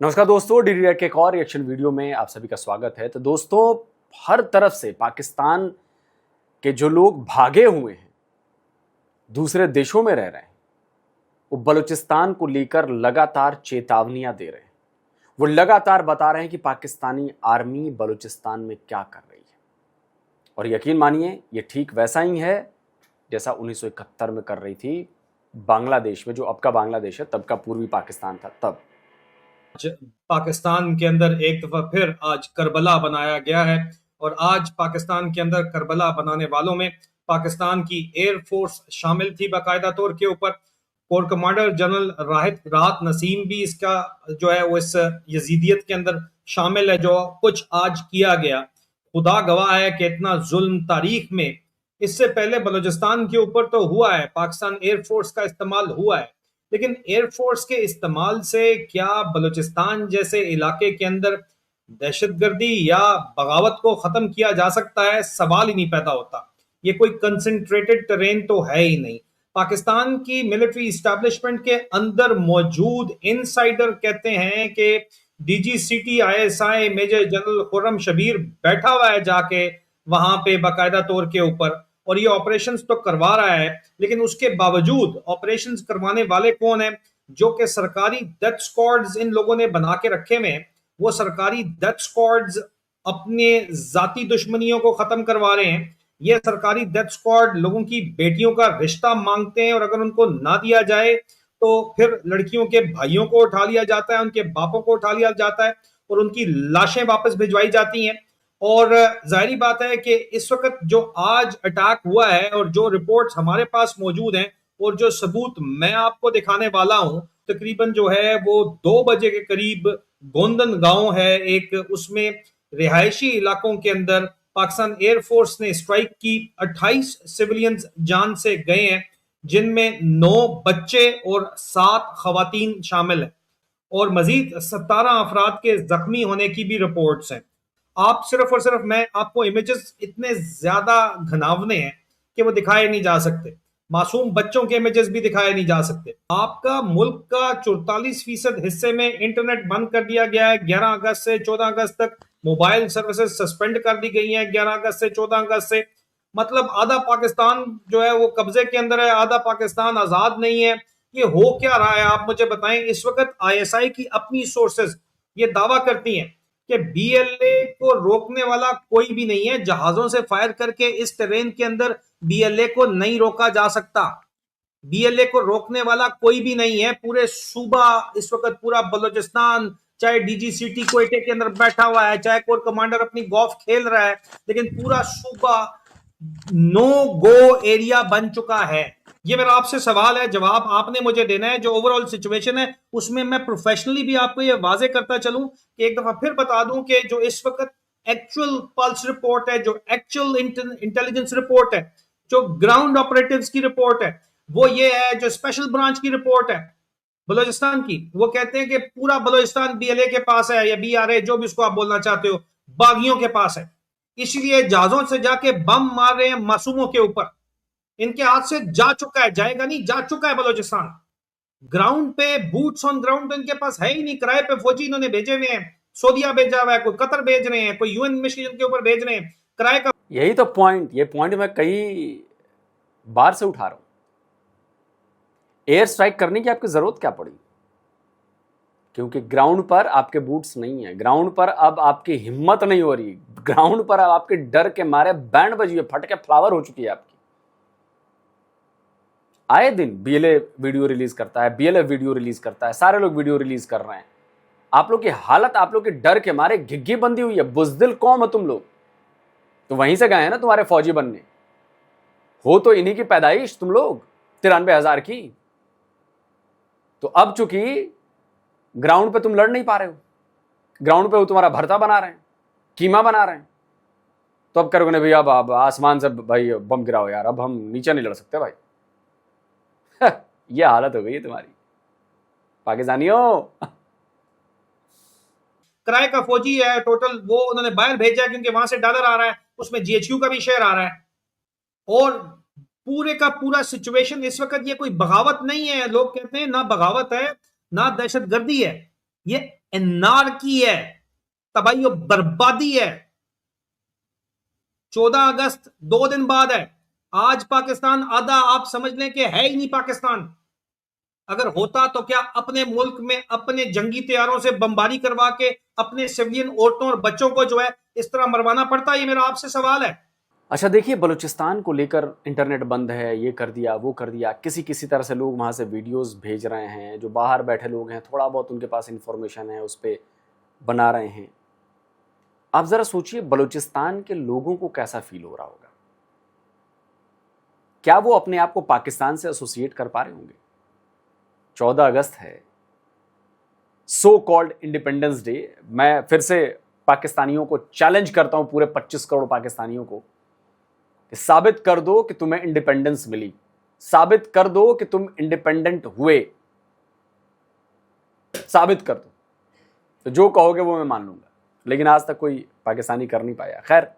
नमस्कार दोस्तों, D D के एक और रिएक्शन वीडियो में आप सभी का स्वागत है। तो दोस्तों, हर तरफ से पाकिस्तान के जो लोग भागे हुए हैं, दूसरे देशों में रह रहे हैं, वो बलूचिस्तान को लेकर लगातार चेतावनियां दे रहे हैं। वो लगातार बता रहे हैं कि पाकिस्तानी आर्मी बलूचिस्तान में क्या कर रही है। और यकीन मानिए, ये ठीक वैसा ही है जैसा 1971 में कर रही थी बांग्लादेश में, जो अब का बांग्लादेश है, तब का पूर्वी पाकिस्तान था। तब पाकिस्तान के अंदर एक दफा फिर आज करबला बनाया गया है और आज पाकिस्तान के अंदर करबला बनाने वालों में पाकिस्तान की एयरफोर्स शामिल थी बाकायदा तौर के ऊपर। कोर कमांडर जनरल राहत नसीम भी इसका जो है वो इस यजीदियत के अंदर शामिल है। जो कुछ आज किया गया, खुदा गवाह है कि इतना जुल्म तारीख में इससे पहले बलूचिस्तान के ऊपर तो हुआ है, पाकिस्तान एयरफोर्स का इस्तेमाल हुआ है, लेकिन एयरफोर्स के इस्तेमाल से क्या बलूचिस्तान जैसे इलाके के अंदर दहशतगर्दी या बगावत को खत्म किया जा सकता है? सवाल ही नहीं पैदा होता। ये कोई कंसंट्रेटेड टेरेन तो है ही नहीं। पाकिस्तान की मिलिट्री इस्टेब्लिशमेंट के अंदर मौजूद इनसाइडर कहते हैं कि DGCT ISI major general Khurram Shabir बैठा हुआ है जाके वहां पे बाकायदा तौर के ऊपर, और ये ऑपरेशंस तो करवा रहा है, लेकिन उसके बावजूद ऑपरेशंस करवाने वाले कौन है? जो कि सरकारी डेथ स्क्वाड्स इन लोगों ने बना के रखे में, वो सरकारी डेथ स्क्वाड्स अपने जाती दुश्मनियों को खत्म करवा रहे हैं। ये सरकारी डेथ स्क्वाड लोगों की बेटियों का रिश्ता मांगते हैं और अगर उनको ना दिया जाए तो फिर लड़कियों के भाइयों को उठा लिया जाता है, उनके बापों को उठा लिया जाता है और उनकी लाशें वापस भिजवाई जाती हैं। और जाहिर बात है कि इस वक्त जो आज अटैक हुआ है और जो रिपोर्ट्स हमारे पास मौजूद हैं और जो सबूत मैं आपको दिखाने वाला हूं, तकरीबन जो है वो 2 बजे के करीब गोंदन गांव है एक, उसमें रिहायशी इलाकों के अंदर पाकिस्तान एयरफोर्स ने स्ट्राइक की। 28 सिविलियंस जान से गए हैं, जिनमें 9 बच्चे और 7 खवातीन शामिल हैं और मजीद 17 अफराद के जख्मी होने की भी रिपोर्ट्स हैं। आप सिर्फ और सिर्फ, मैं आपको इमेजेस इतने ज्यादा घनावने हैं कि वो दिखाए नहीं जा सकते। मासूम बच्चों के इमेजेस भी दिखाए नहीं जा सकते। आपका मुल्क का 44% हिस्से में इंटरनेट बंद कर दिया गया है। 11 अगस्त से 14 अगस्त तक मोबाइल सर्विसेज सस्पेंड कर दी गई हैं। 11 अगस्त से 14 अगस्त से मतलब आधा पाकिस्तान जो है वो कब्जे के अंदर है, आधा पाकिस्तान आजाद नहीं है। ये हो क्या रहा है, आप मुझे बताएं। इस वक्त आईएसआई की अपनी सोर्सेज ये दावा करती हैं कि बीएलए को रोकने वाला कोई भी नहीं है। जहाजों से फायर करके इस टेरेन के अंदर बीएलए को नहीं रोका जा सकता। बीएलए को रोकने वाला कोई भी नहीं है। पूरे सूबा इस वक्त पूरा बलूचिस्तान, चाहे डीजीसीटी क्वेटे के अंदर बैठा हुआ है, चाहे कोर कमांडर अपनी गोल्फ खेल रहा है, लेकिन पूरा सूबा नो गो एरिया बन चुका है। ये मेरा आपसे सवाल है, जवाब आपने मुझे देना है। जो ओवरऑल सिचुएशन है उसमें मैं प्रोफेशनली भी आपको ये वाजे करता चलूं कि एक दफा फिर बता दूं कि जो इस वक्त एक्चुअल पल्स रिपोर्ट है, जो एक्चुअल इंटेलिजेंस रिपोर्ट है, जो ग्राउंड ऑपरेटिव्स की रिपोर्ट है, वो ये है। जो स्पेशल ब्रांच की रिपोर्ट है बलूचिस्तान की, वो कहते हैं कि पूरा बलूचिस्तान बीएलए के पास है या बीआरए, जो भी उसको आप बोलना चाहते हो, बागियों के पास है। इसलिए जहाजों से जाके बम मार रहे हैं मासूमों के ऊपर। इनके हाथ से जा चुका है, जाएगा नहीं, जा चुका है बलूचिस्तान। ग्राउंड पे बूट्स ऑन ग्राउंड तो इनके पास है ही नहीं। किराए पे फौजी इन्होंने भेजे हुए हैं, सऊदीया भेजा हुआ है, कोई कतर भेज रहे हैं, कोई यूएन मिशन के ऊपर भेज रहे हैं किराए का। यही तो पॉइंट, ये पॉइंट मैं कई बार से उठा रहा हूं। एयर स्ट्राइक करने की आपकी जरूरत क्या पड़ी? क्योंकि ग्राउंड पर आपके बूट्स नहीं है, ग्राउंड पर अब आपकी हिम्मत नहीं हो रही, ग्राउंड पर अब आपके डर के मारे बैंड बजी है, फट के फ्लावर हो चुकी है आपकी। आए दिन बीएलए वीडियो रिलीज करता है, बीएलए वीडियो रिलीज करता है, सारे लोग वीडियो रिलीज कर रहे हैं। आप लोग की हालत, आप लोग के डर के मारे घिग्गी बंदी हुई है। बुजदिल कौम हो तुम लोग, तो वहीं से गए हैं ना तुम्हारे फौजी बनने। हो तो इन्हीं की पैदाइश तुम लोग, 93,000 की। तो अब चूंकि ग्राउंड पे तुम लड़ नहीं पा रहे हो, ग्राउंड पे वो तुम्हारा भरता बना रहे हैं, कीमा बना रहे हैं, तो अब करोगे ना भैया अब आसमान से भाई बम गिराओ यार, अब हम नीचे नहीं लड़ सकते भाई। ये हालत हो गई है तुम्हारी पाकिस्तानियों। किराए का फौजी है टोटल, वो उन्होंने बाहर भेजा क्योंकि वहां से डॉलर आ रहा है, उसमें जीएचक्यू का भी शेयर आ रहा है। और पूरे का पूरा सिचुएशन इस वक्त, ये कोई बगावत नहीं है। लोग कहते हैं ना बगावत है ना दहशतगर्दी है, ये एनार्की है, तबाही और बर्बादी है। 14 अगस्त 2 दिन बाद है। आज पाकिस्तान आधा आप समझ लें कि है ही नहीं पाकिस्तान। अगर होता तो क्या अपने मुल्क में अपने जंगी तैयारों से बमबारी करवा के अपने सिविलियन औरतों और बच्चों को जो है इस तरह मरवाना पड़ता? ये मेरा आपसे सवाल है। अच्छा देखिए, बलूचिस्तान को लेकर इंटरनेट बंद है, ये कर दिया वो कर दिया, किसी तरह से लोग वहाँ से वीडियोस भेज रहे हैं। जो बाहर बैठे लोग हैं, थोड़ा बहुत उनके पास इंफॉर्मेशन है, उस पर बना रहे हैं। आप ज़रा सोचिए बलूचिस्तान के लोगों को कैसा फील हो रहा होगा। क्या वो अपने आप को पाकिस्तान से एसोसिएट कर पा रहे होंगे? 14 अगस्त है, सो कॉल्ड इंडिपेंडेंस डे। मैं फिर से पाकिस्तानियों को चैलेंज करता हूं, पूरे 25 करोड़ पाकिस्तानियों को, कि साबित कर दो कि तुम्हें इंडिपेंडेंस मिली, साबित कर दो कि तुम इंडिपेंडेंट हुए, साबित कर दो। तो जो कहोगे वो मैं मान लूंगा, लेकिन आज तक कोई पाकिस्तानी कर नहीं पाया। खैर,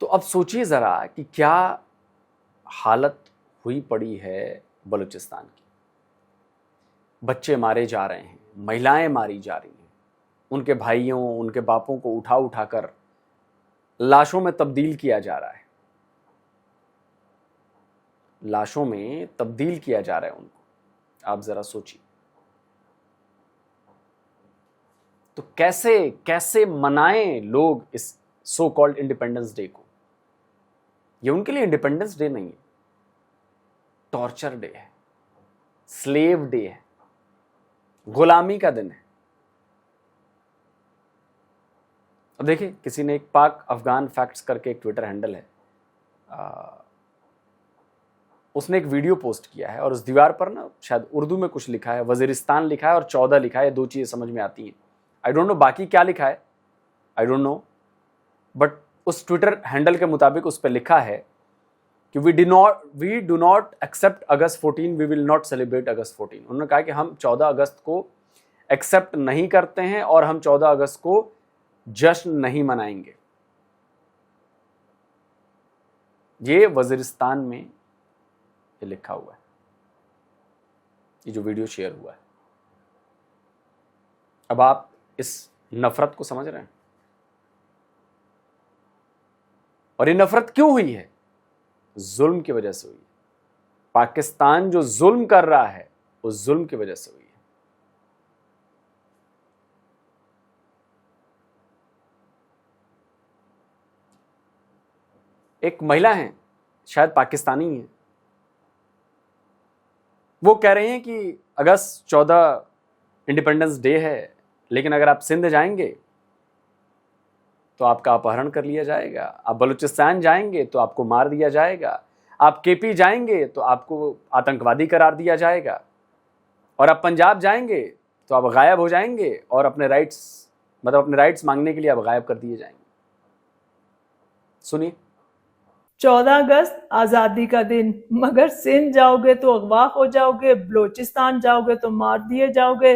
तो अब सोचिए जरा कि क्या हालत हुई पड़ी है बलूचिस्तान की। बच्चे मारे जा रहे हैं, महिलाएं मारी जा रही हैं, उनके भाइयों उनके बापों को उठा उठाकर लाशों में तब्दील किया जा रहा है, लाशों में तब्दील किया जा रहा है उनको। आप जरा सोचिए, तो कैसे कैसे मनाएं लोग इस सो कॉल्ड इंडिपेंडेंस डे को? ये उनके लिए इंडिपेंडेंस डे नहीं है, टॉर्चर डे है, स्लेव डे है, गुलामी का दिन है। अब देखिए, किसी ने एक पाक अफगान फैक्ट्स करके एक ट्विटर हैंडल है, उसने एक वीडियो पोस्ट किया है और उस दीवार पर ना शायद उर्दू में कुछ लिखा है, वजीरिस्तान लिखा है और 14 लिखा है। दो चीजें समझ में आती हैं, आई डोंट नो बाकी क्या लिखा है, आई डोंट नो, बट उस ट्विटर हैंडल के मुताबिक उस पर लिखा है कि we do not accept August 14, we will not celebrate August 14। उन्होंने कहा कि हम 14 अगस्त को एक्सेप्ट नहीं करते हैं और हम 14 अगस्त को जश्न नहीं मनाएंगे। ये वजीरिस्तान में ये लिखा हुआ है, ये जो वीडियो शेयर हुआ है। अब आप इस नफरत को समझ रहे हैं? और ये नफरत क्यों हुई है? जुल्म की वजह से हुई है। पाकिस्तान जो जुल्म कर रहा है उस जुल्म की वजह से हुई है। एक महिला हैं, शायद पाकिस्तानी हैं, वो कह रहे हैं कि अगस्त 14 इंडिपेंडेंस डे है, लेकिन अगर आप सिंध जाएंगे तो आपका अपहरण कर लिया जाएगा, आप बलूचिस्तान जाएंगे तो आपको मार दिया जाएगा, आप केपी जाएंगे तो आपको आतंकवादी करार दिया जाएगा, और आप पंजाब जाएंगे तो आप गायब हो जाएंगे और अपने राइट्स मांगने के लिए आप गायब कर दिए जाएंगे। सुनिए, 14 अगस्त आज़ादी का दिन, मगर सिंध जाओगे तो अगवा हो जाओगे, बलूचिस्तान जाओगे तो मार दिए जाओगे,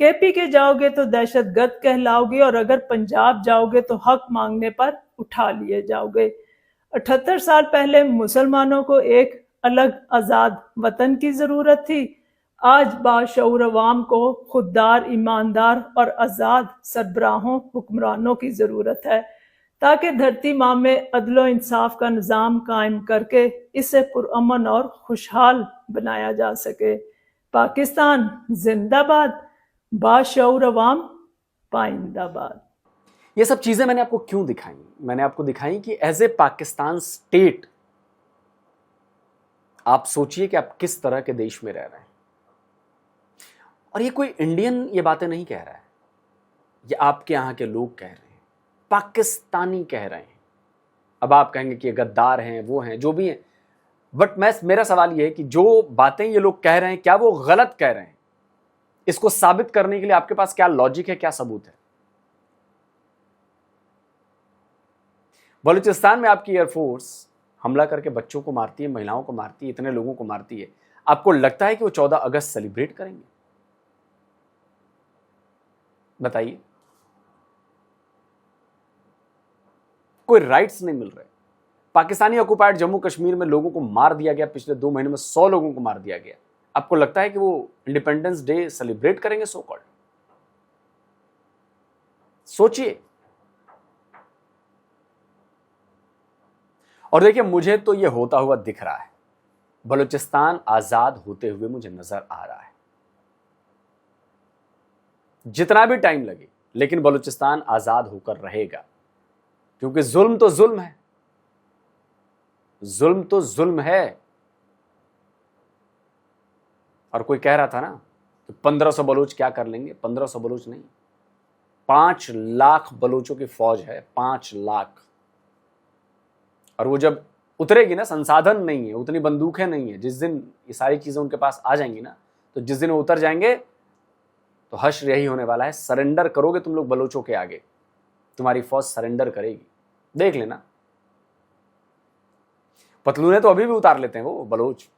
केपी के जाओगे तो दहशतगर्द कहलाओगे, और अगर पंजाब जाओगे तो हक मांगने पर उठा लिए जाओगे। 78 साल पहले मुसलमानों को एक अलग आज़ाद वतन की ज़रूरत थी। आज बाशऊर अवाम को खुददार, ईमानदार और आज़ाद सरबराहों, हुक्मरानों की ज़रूरत है, ताकि धरती माँ में अदलो इंसाफ का निज़ाम कायम करके इसे पुरअमन और खुशहाल बनाया जा सके। पाकिस्तान जिंदाबाद, बाशऊर अवाम पाइंदाबाद। ये सब चीजें मैंने आपको क्यों दिखाई? मैंने आपको दिखाई कि एज ए पाकिस्तान स्टेट आप सोचिए कि आप किस तरह के देश में रह रहे हैं। और ये कोई इंडियन ये बातें नहीं कह रहा है, ये आपके यहां के लोग कह रहे हैं, पाकिस्तानी कह रहे हैं। अब आप कहेंगे कि ये गद्दार हैं, वो हैं, जो भी हैं, बट मेरा सवाल ये है कि जो बातें ये लोग कह रहे हैं क्या वो गलत कह रहे हैं? इसको साबित करने के लिए आपके पास क्या लॉजिक है, क्या सबूत है? बलूचिस्तान में आपकी एयरफोर्स हमला करके बच्चों को मारती है, महिलाओं को मारती है, इतने लोगों को मारती है। आपको लगता है कि वो 14 अगस्त सेलिब्रेट करेंगे? बताइए। कोई राइट्स नहीं मिल रहे। पाकिस्तानी ऑक्युपाइड जम्मू कश्मीर में लोगों को मार दिया गया, पिछले 2 महीने में 100 लोगों को मार दिया गया। आपको लगता है कि वो इंडिपेंडेंस डे सेलिब्रेट करेंगे सो कॉल्ड? सोचिए। और देखिए, मुझे तो ये होता हुआ दिख रहा है। बलूचिस्तान आजाद होते हुए मुझे नजर आ रहा है। जितना भी टाइम लगे, लेकिन बलूचिस्तान आजाद होकर रहेगा, क्योंकि जुल्म तो जुल्म है, जुल्म तो जुल्म है। और कोई कह रहा था ना कि 1500 बलूच क्या कर लेंगे। 1500 बलूच नहीं, 5 लाख बलूचों की फौज है, 5 लाख। और वो जब उतरेगी ना, संसाधन नहीं है, उतनी बंदूकें नहीं है, जिस दिन ये सारी चीजें उनके पास आ जाएंगी ना, तो जिस दिन वो उतर जाएंगे तो हश्र यही होने वाला है। सरेंडर करोगे तुम लोग बलूचों के आगे, तुम्हारी फौज सरेंडर करेगी, देख लेना। पतलूने तो अभी भी उतार लेते हैं वो बलूच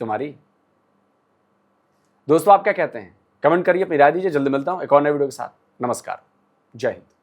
तुम्हारी। दोस्तों, आप क्या कहते हैं? कमेंट करिए, अपनी राय दीजिए। जल्दी मिलता हूं एक और नए वीडियो के साथ। नमस्कार, जय हिंद।